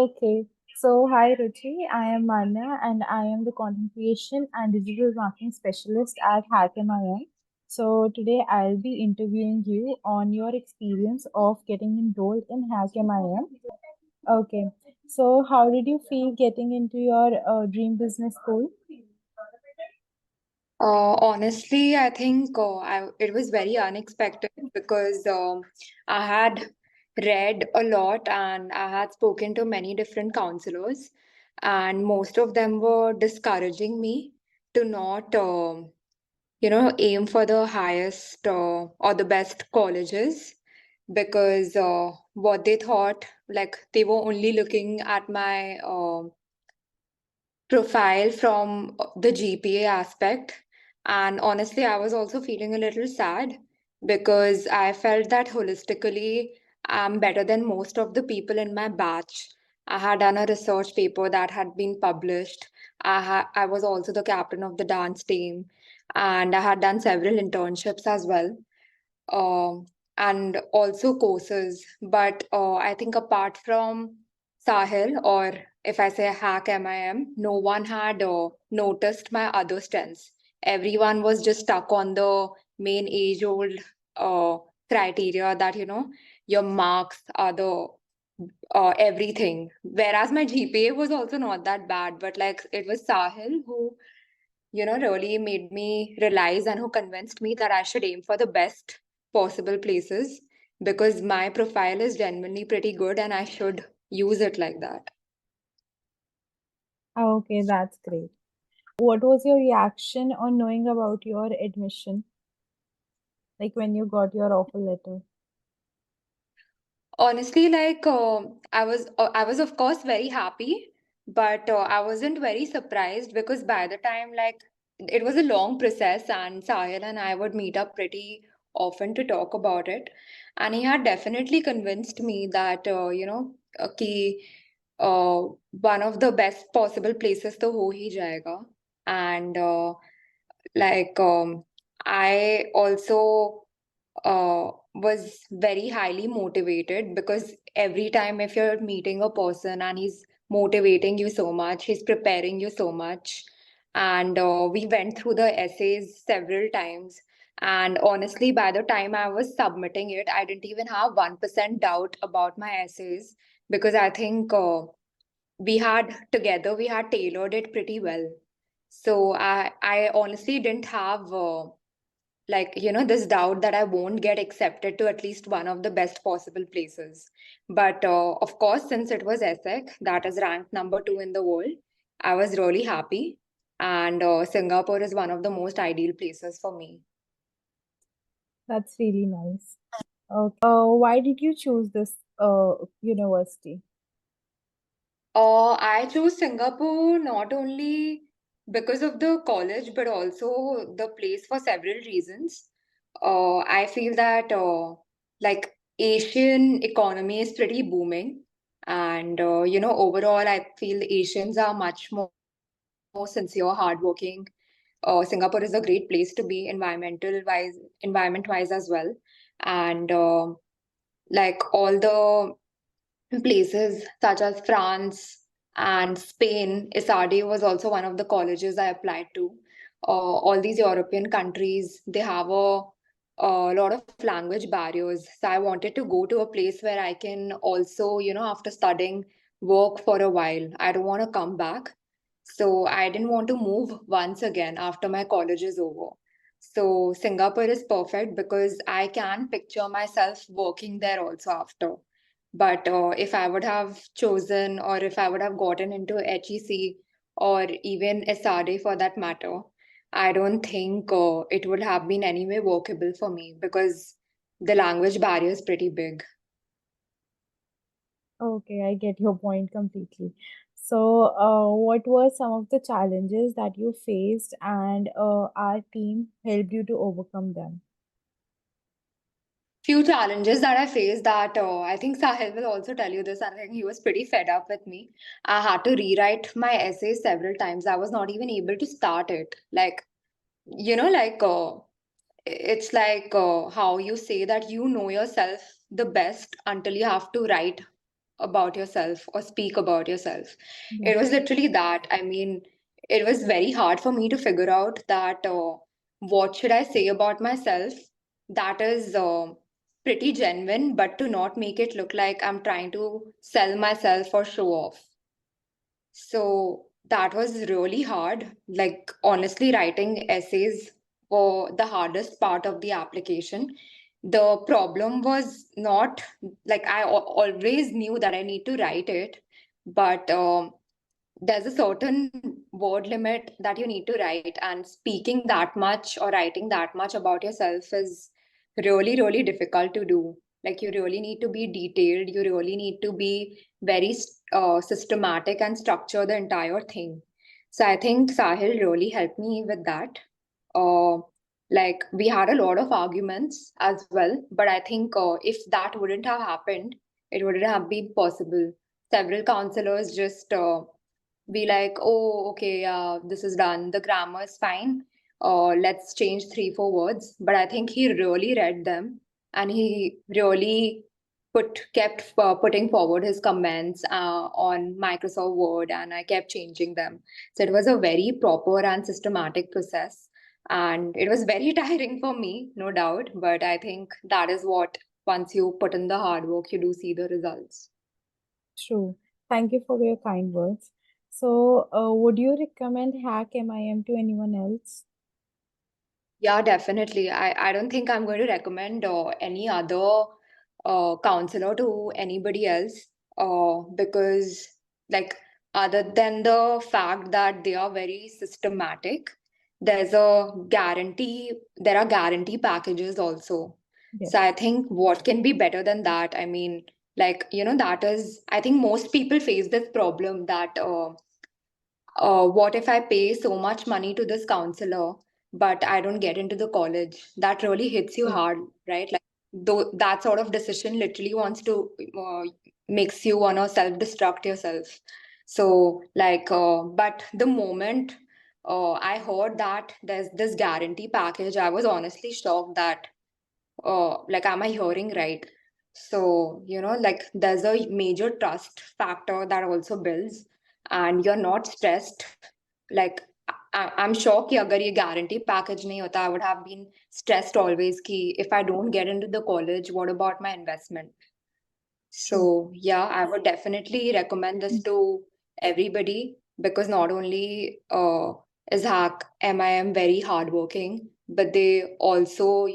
Okay. So, hi Ruchi, I am Manya and I am the content creation and digital marketing specialist at HackMIM. So, today I'll be interviewing you on your experience of getting enrolled in HackMIM. Okay. So, how did you feel getting into your dream business school? Honestly, I think it was very unexpected because I had read a lot and I had spoken to many different counselors, and most of them were discouraging me to not, aim for the highest or the best colleges because what they thought, like they were only looking at my profile from the GPA aspect. And honestly, I was also feeling a little sad because I felt that holistically, I'm better than most of the people in my batch. I had done a research paper that had been published. I was also the captain of the dance team, and I had done several internships as well, um, and also courses. But I think apart from Sahil, or if I say Hack MIM, no one had noticed my other strengths. Everyone was just stuck on the main age-old uh, criteria that, your marks are the everything. Whereas my GPA was also not that bad, but like it was Sahil who really made me realize and who convinced me that I should aim for the best possible places because my profile is genuinely pretty good and I should use it like that. Okay, that's great. What was your reaction on knowing about your admission, like when you got your offer letter? Honestly, like I was of course very happy, but I wasn't very surprised because by the time like it was a long process and Sahil and I would meet up pretty often to talk about it, and he had definitely convinced me that कि one of the best possible places to ho hi jayega, and like I also was very highly motivated because every time if you're meeting a person and he's motivating you so much, he's preparing you so much. And we went through the essays several times. And honestly, by the time I was submitting it, I didn't even have 1% doubt about my essays because I think we had tailored it pretty well. So I honestly didn't have this doubt that I won't get accepted to at least one of the best possible places. But of course, since it was ESSEC, that is ranked number 2 in the world, I was really happy. And Singapore is one of the most ideal places for me. That's really nice. Okay. Why did you choose this university? I chose Singapore not only because of the college, but also the place for several reasons. I feel that like Asian economy is pretty booming, and overall, I feel Asians are much more sincere, hardworking. Singapore is a great place to be environment wise as well, and like all the places such as France and Spain. ESADE was also one of the colleges I applied to. All these European countries, they have a lot of language barriers. So I wanted to go to a place where I can also, after studying, work for a while. I don't want to come back. So I didn't want to move once again after my college is over. So Singapore is perfect because I can picture myself working there also after. But if I would have chosen, or if I would have gotten into HEC or even SRA for that matter, I don't think it would have been anyway workable for me because the language barrier is pretty big. Okay, I get your point completely. So, what were some of the challenges that you faced and our team helped you to overcome them? Few challenges that I faced that I think Sahil will also tell you this. I think he was pretty fed up with me. I had to rewrite my essay several times. I was not even able to start it. Like it's like how you say that you know yourself the best until you have to write. about yourself or speak about yourself. It was Yes. literally that. I mean, it was very hard for me to figure out that what should I say about myself that is pretty genuine, but to not make it look like I'm trying to sell myself or show off. So that was really hard. Like, honestly, writing essays were the hardest part of the application. The problem was not like always knew that I need to write it, but there's a certain word limit that you need to write, and speaking that much or writing that much about yourself is really, really difficult to do. Like, you really need to be detailed, you really need to be very systematic and structure the entire thing. So I think Sahil really helped me with that. uh, like, we had a lot of arguments as well, but I think if that wouldn't have happened, it wouldn't have been possible. Several counselors just be like, oh, okay, yeah, this is done. The grammar is fine. Let's change three, four words. But I think he really read them, and he really kept putting forward his comments on Microsoft Word, and I kept changing them. So it was a very proper and systematic process. And it was very tiring for me, no doubt. But I think that is what, once you put in the hard work, you do see the results. True. Thank you for your kind words. So, would you recommend Hack MIM to anyone else? Yeah, definitely. I don't think I'm going to recommend any other counselor to anybody else because, like, other than the fact that they are very systematic, there are guarantee packages also. So I Yes. think what can be better than that? I mean, like, that is, I think most people face this problem that what if I pay so much money to this counselor, but I don't get into the college? That really hits you True. hard, right? Like, though that sort of decision literally wants to makes you wanna self-destruct yourself. So, like, but the moment I heard that there's this guarantee package, I was honestly shocked that like, am I hearing right? So, like, there's a major trust factor that also builds, and you're not stressed. Like, I'm sure कि अगर ये guarantee package नहीं होता, I would have been stressed always कि if I don't get into the college, what about my investment? True. So, yeah, I would definitely recommend this to everybody because not only is Hack MIM very hardworking, but they also,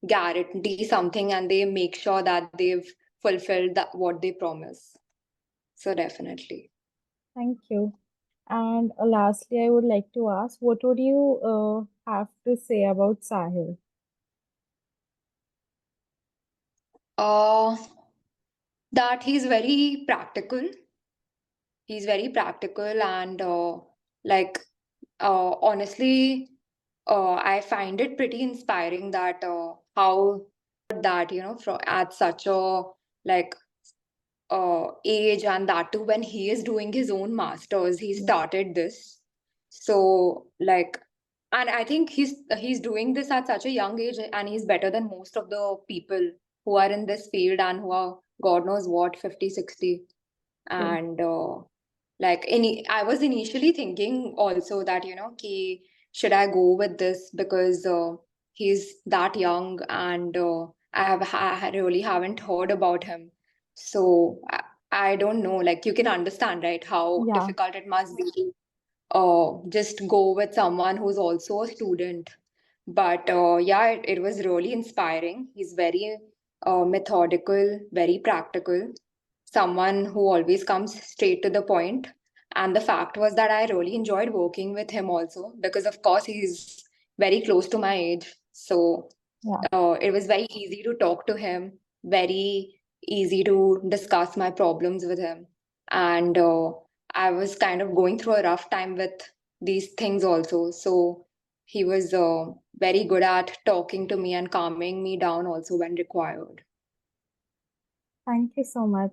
guarantee something and they make sure that they've fulfilled what they promise. So, definitely. Thank you. And lastly, I would like to ask, what would you have to say about Sahil? Uh, that he's very practical. He's very practical and like honestly, I find it pretty inspiring that how that from at such a like age, and that too when he is doing his own masters, he Yes. started this. So, like, and I think he's doing this at such a young age, and he's better than most of the people who are in this field and who are God knows what 50, 60. True. And like, I was initially thinking also that ki, should I go with this because he's that young, and I really haven't heard about him. So I don't know, like, you can understand, right, how Yeah. difficult it must be to just go with someone who's also a student. But yeah, it was really inspiring. He's very methodical, very practical, someone who always comes straight to the point. And the fact was that I really enjoyed working with him also because, of course, he's very close to my age. So Yeah. it was very easy to talk to him, very easy to discuss my problems with him. And I was kind of going through a rough time with these things also. So he was very good at talking to me and calming me down also when required. Thank you so much.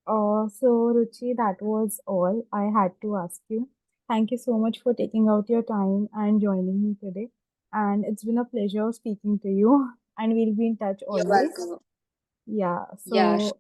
So, Ruchi, that was all I had to ask you. Thank you so much for taking out your time and joining me today. And it's been a pleasure speaking to you. And we'll be in touch You're always. welcome. Yeah. Yeah, So,